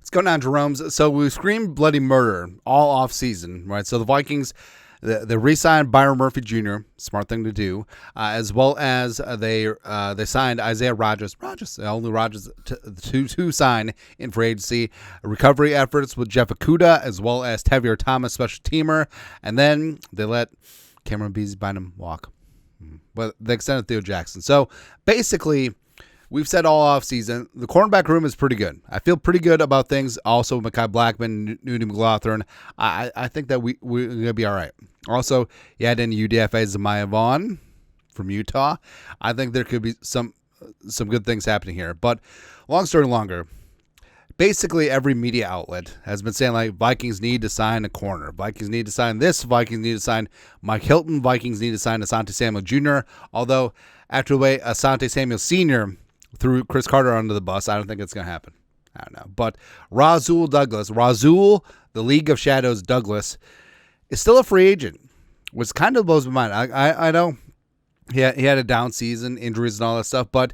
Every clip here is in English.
What's going on, Jerome's? So we screamed bloody murder all off season, right? So the Vikings, they re-signed Byron Murphy Jr., smart thing to do, as well as they signed Isaiah Rodgers, the only Rodgers to sign in free agency. Recovery efforts with Jeff Okudah, as well as Tavierre Thomas, special teamer, and then they let Cameron Beasley-Bynum walk. But they extended Theo Jackson. So basically, we've said all offseason, the cornerback room is pretty good. I feel pretty good about things. Also, Mekhi Blackman, Nudie McLaughlin. I think that we're going to be all right. Also, you add in UDFA's Zamaya Vaughn from Utah. I think there could be some good things happening here. But long story longer, basically every media outlet has been saying, like, Vikings need to sign a corner. Vikings need to sign this. Vikings need to sign Mike Hilton. Vikings need to sign Asante Samuel Jr. Although, after the way Asante Samuel Sr. threw Chris Carter under the bus, I don't think it's going to happen. I don't know. But Rasul, the League of Shadows Douglas, is still a free agent, which kind of blows my mind. I know he had a down season, injuries and all that stuff, but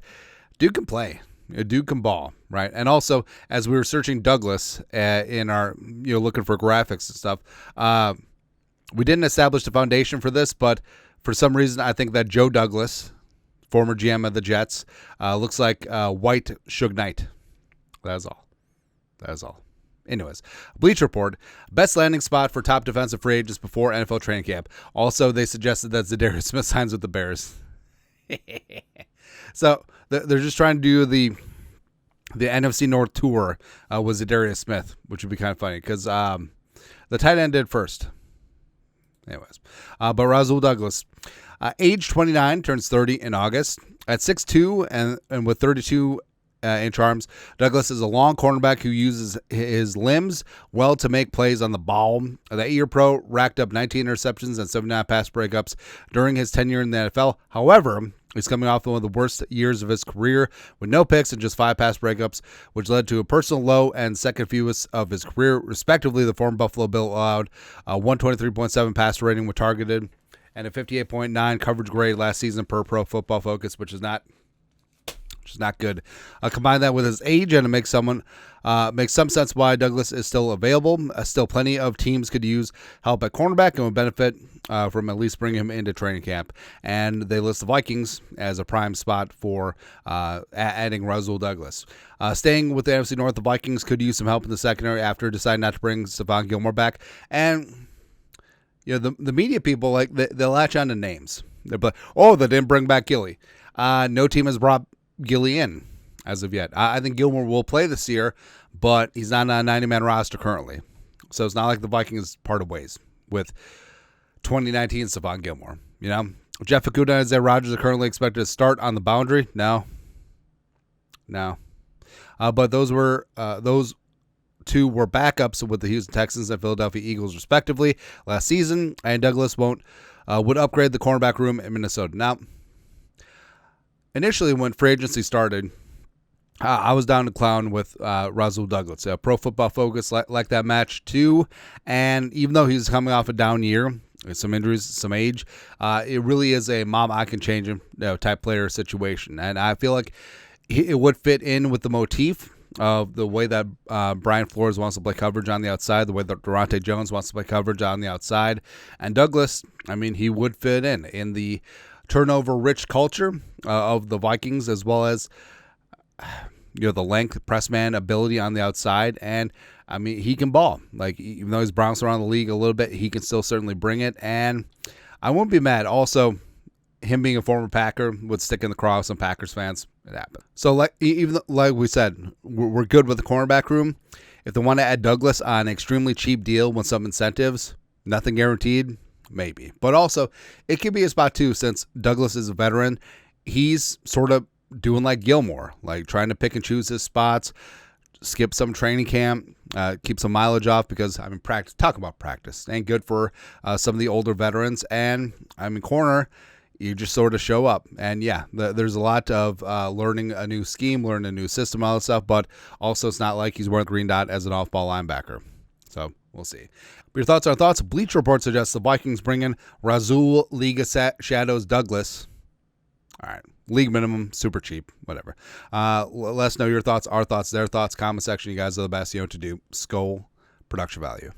dude can play. Dude can ball, right? And also, as we were searching Douglas in our, looking for graphics and stuff, we didn't establish the foundation for this, but for some reason, I think that Joe Douglas, former GM of the Jets, looks like white Suge Knight. That's all. Anyways, Bleacher Report, best landing spot for top defensive free agents before NFL training camp. Also, they suggested that Zadarius Smith signs with the Bears. So they're just trying to do the NFC North tour with Zadarius Smith, which would be kind of funny because the tight end did first. Anyways, but Rasul Douglas, age 29, turns 30 in August. At 6'2" and with 32-inch arms, Douglas is a long cornerback who uses his limbs well to make plays on the ball. The 8-year pro racked up 19 interceptions and 79 pass breakups during his tenure in the NFL. However, he's coming off one of the worst years of his career with no picks and just 5 pass breakups, which led to a personal low and second fewest of his career, respectively. The former Buffalo Bill allowed a 123.7 passer rating when targeted and a 58.9 coverage grade last season per Pro Football Focus, which is not good. Combine that with his age, and it makes some sense why Douglas is still available. Still plenty of teams could use help at cornerback and would benefit from at least bringing him into training camp. And they list the Vikings as a prime spot for adding Rasul Douglas. Staying with the NFC North, the Vikings could use some help in the secondary after deciding not to bring Stephon Gilmore back. And the media people, like, they latch on to names. They're like, oh, they didn't bring back Gilly. No team has brought Gilly in as of yet. I think Gilmore will play this year, but he's not on a 90-man roster currently. So it's not like the Vikings parted ways with 2019 Stephon Gilmore. Jeff Okudah and Isaiah Rodgers are currently expected to start on the boundary. No. But those two were backups with the Houston Texans and Philadelphia Eagles, respectively, last season. And Douglas would upgrade the cornerback room in Minnesota. Now, initially, when free agency started, I was down to clown with Rasul Douglas. Pro Football Focus like that match too. And even though he's coming off a down year, some injuries, some age, it really is a mom I can change him type player situation. And I feel like it would fit in with the motif of the way that Brian Flores wants to play coverage on the outside, the way that Durante Jones wants to play coverage on the outside. And Douglas, he would fit in the turnover-rich culture of the Vikings, as well as the length, press man ability on the outside. And he can ball. Like, even though he's bounced around the league a little bit, he can still certainly bring it. And I won't be mad. Also, him being a former Packer would stick in the craw with some Packers fans. It happened. So, even like we said, we're good with the cornerback room. If they want to add Douglas on an extremely cheap deal with some incentives, nothing guaranteed, maybe. But also, it could be a spot too, since Douglas is a veteran. He's sort of doing like Gilmore, like trying to pick and choose his spots, skip some training camp, keep some mileage off, because practice. Talk about practice ain't good for some of the older veterans. And corner, you just sort of show up. And yeah, there's a lot of learning a new scheme, learning a new system, all that stuff. But also, it's not like he's wearing green dot as an off-ball linebacker. So we'll see. But your thoughts are thoughts. Bleacher Report suggests the Vikings bring in Rasul League of Shadows Douglas. All right. league minimum, super cheap, whatever. Let us know your thoughts, our thoughts, their thoughts, comment section. You guys are the best. You know what to do. Skull production value.